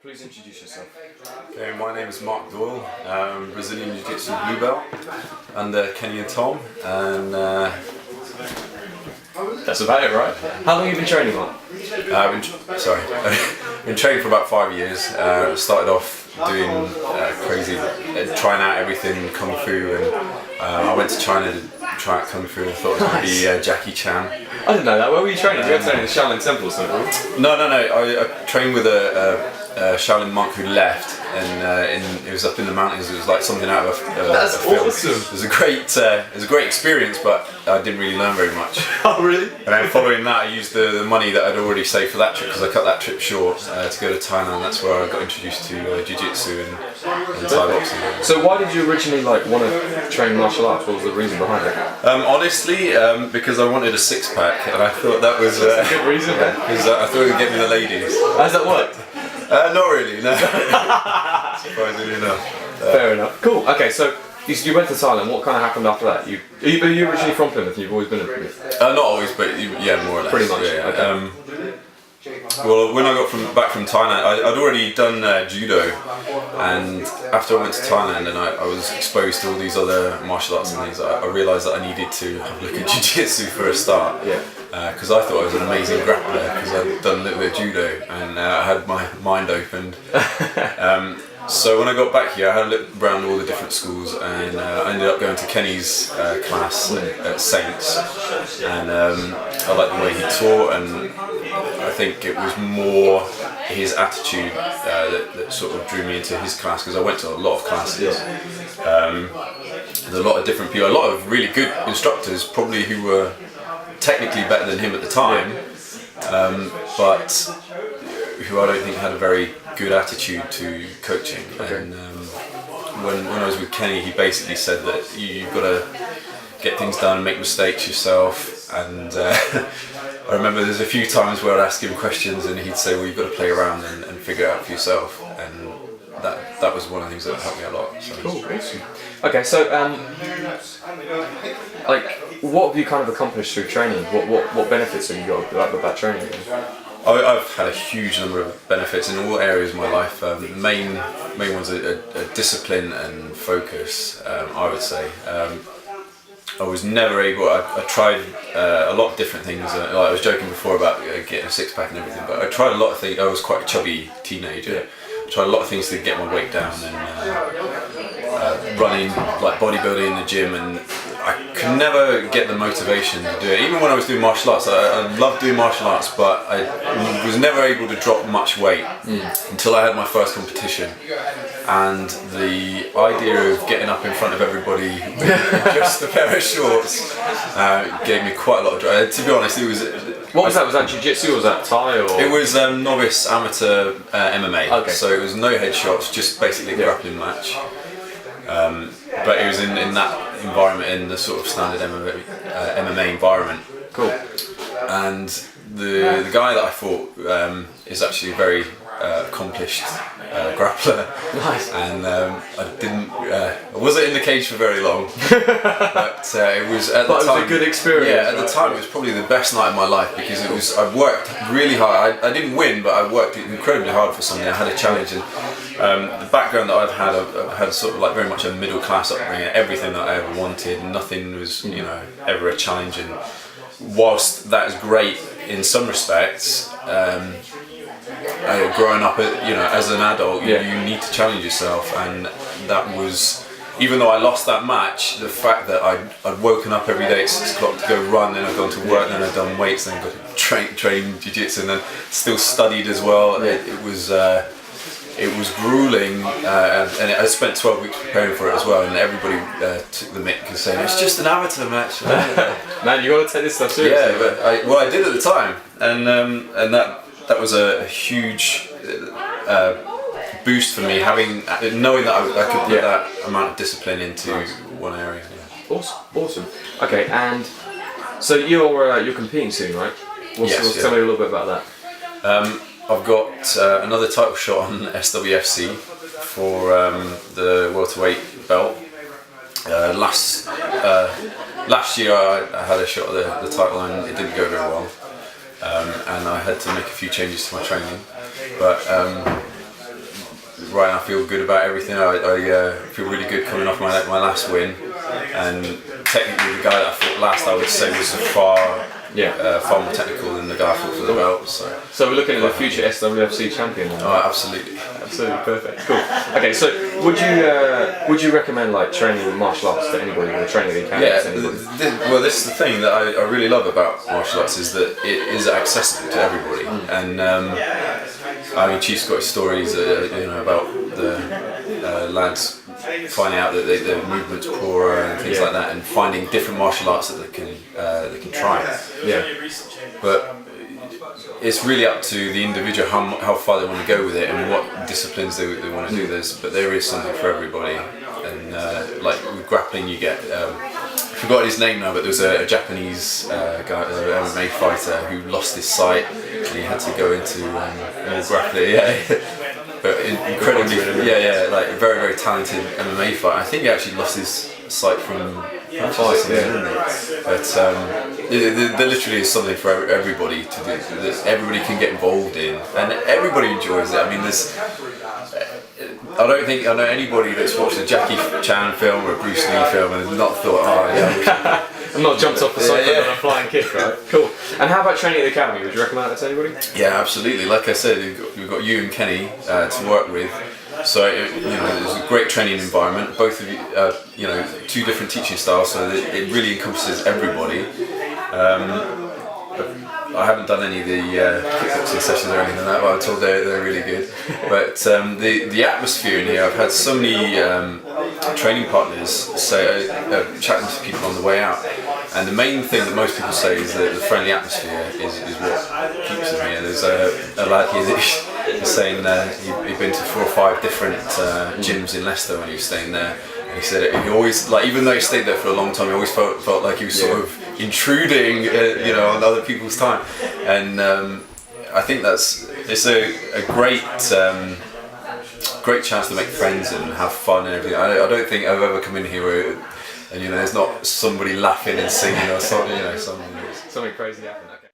please introduce yourself. Okay, my name is Marc Doyle, Brazilian Jiu-Jitsu blue belt under Kenny and Tom, and That's about it, right? How long have you been training, Mark? I've been training for about 5 years. Started off doing crazy, trying out everything Kung Fu, and I went to China to try out Kung Fu and thought it was going to be Jackie Chan. I didn't know that. Where were you training? You went to train in the Shaolin Temple or something? No. I trained with a Shaolin monk who left, and it was up in the mountains. It was like something out of That's a film. awesome. It was a great experience, but I didn't really learn very much. Oh, really? And then following that, I used the money that I'd already saved for that trip, because I cut that trip short to go to Thailand. That's where I got introduced to jiu-jitsu and Thai boxing. So why did you originally want to train martial arts? What was the reason behind it? Honestly, because I wanted a six-pack, and I thought that was a good reason. Because I thought it would get me the ladies. Has that worked? Not really, no. Surprisingly enough. Fair enough. Cool. Okay, so you went to Thailand. What kind of happened after that? You originally from Plymouth, and you've always been in Plymouth? Not always, but yeah, more or less. Pretty much. Yeah. Okay. Well, when I got back from Thailand, I'd already done judo, and after I went to Thailand and I was exposed to all these other martial arts and things, I realised that I needed to have a look at jiu-jitsu for a start. Yeah. Because I thought I was an amazing grappler because I'd done a little bit of judo, and I had my mind opened. So when I got back here, I had a look around all the different schools, and I ended up going to Kenny's class at Saints, and I liked the way he taught, and I think it was more his attitude that sort of drew me into his class, because I went to a lot of classes. There's a lot of different people, a lot of really good instructors, probably who were technically better than him at the time, but who I don't think had a very good attitude to coaching. Okay. And when I was with Kenny, he basically said that you've got to get things done and make mistakes yourself, and I remember there's a few times where I'd ask him questions and he'd say, well, you've got to play around and figure it out for yourself, and that was one of the things that helped me a lot. So. Cool, awesome. Okay, so what have you kind of accomplished through training? What benefits have you got with that training? I've had a huge number of benefits in all areas of my life. Main ones are discipline and focus, I would say. I was never able, I tried a lot of different things. Like I was joking before about getting a six-pack and everything, but I tried a lot of things. I was quite a chubby teenager. Yeah. I tried a lot of things to get my weight down, and running, like bodybuilding in the gym, and I could never get the motivation to do it. Even when I was doing martial arts, I loved doing martial arts, but I was never able to drop much weight until I had my first competition. And the idea of getting up in front of everybody with just a pair of shorts gave me quite a lot of drive. To be honest, it was... What was that? Was that jiu-jitsu or was that Thai? Or? It was novice amateur MMA. Okay. So it was no headshots, just basically a grappling match. But it was in that environment, in the sort of standard MMA environment. Cool. And the guy that I fought is actually a very accomplished grappler. Nice. And I wasn't in the cage for very long, but it was at the time. It was a good experience. Yeah, at the time it was probably the best night of my life, because I worked really hard. I didn't win, but I worked incredibly hard for something. I had a challenge, and the background that I've had sort of like very much a middle class upbringing. Everything that I ever wanted, nothing was ever a challenge. And whilst that is great in some respects, growing up, as an adult, you need to challenge yourself, and that was. Even though I lost that match, the fact that I'd woken up every day at 6 o'clock to go run, then I'd gone to work, then I'd done weights, then got to train jiu-jitsu, and then still studied as well. It was grueling, and I spent 12 weeks preparing for it as well. And everybody took the mick and saying it's just an amateur match. Man, you got to take this stuff seriously. Yeah, but I did at the time, and that was a huge boost for me, knowing that I could put that amount of discipline into one area. Yeah. Awesome. Okay, and so you're competing soon, right? Yes. Tell me a little bit about that. I've got another title shot on SWFC for the welterweight belt. Last year I had a shot at the title, and it didn't go very well, and I had to make a few changes to my training. But right now I feel good about everything. I feel really good coming off my last win, and technically the guy that I fought last I would say was far more technical than the guy I fought for the belt. So we're looking at the future SWFC champion then? Oh, absolutely. Absolutely perfect. Cool. Okay, so would you recommend like training martial arts to anybody or training the academy to anybody? Well, this is the thing that I really love about martial arts is that it is accessible to everybody. And I mean, Chief's got his stories, about the lads finding out that their movement's poorer and things like that, and finding different martial arts that they can try. Yeah. But it's really up to the individual how far they want to go with it and what disciplines they want to do. But there is something for everybody. And like with grappling, you get I forgot his name now, but there was a Japanese guy, an MMA fighter who lost his sight and he had to go into more grappling. Yeah. But incredibly, like a very, very talented MMA fighter. I think he actually lost his sight from fighting, didn't he? But there literally is something for everybody to do. That everybody can get involved in, and everybody enjoys it. I mean, I don't think I know anybody that's watched a Jackie Chan film or a Bruce Lee film and has not thought, oh yeah. I'm not jumped off the sofa on a flying kick, right? Cool. And how about training at the academy? Would you recommend that to anybody? Yeah, absolutely. Like I said, we've got you and Kenny to work with. So there's a great training environment. Both of you, two different teaching styles, so it really encompasses everybody. I haven't done any of the kickboxing sessions or anything like that, but I'm told they're really good. But the atmosphere in here, I've had so many training partners say, chatting to people on the way out, and the main thing that most people say is that the friendly atmosphere is what keeps them here. There's a lad here that is saying he'd been to 4 or 5 different gyms in Leicester when he was staying there. And he said he always, like, even though he stayed there for a long time, he always felt like he was sort of intruding, on other people's time. And I think it's a great chance to make friends and have fun and everything. I don't think I've ever come in here and there's not somebody laughing and singing or something, something crazy happening. Okay.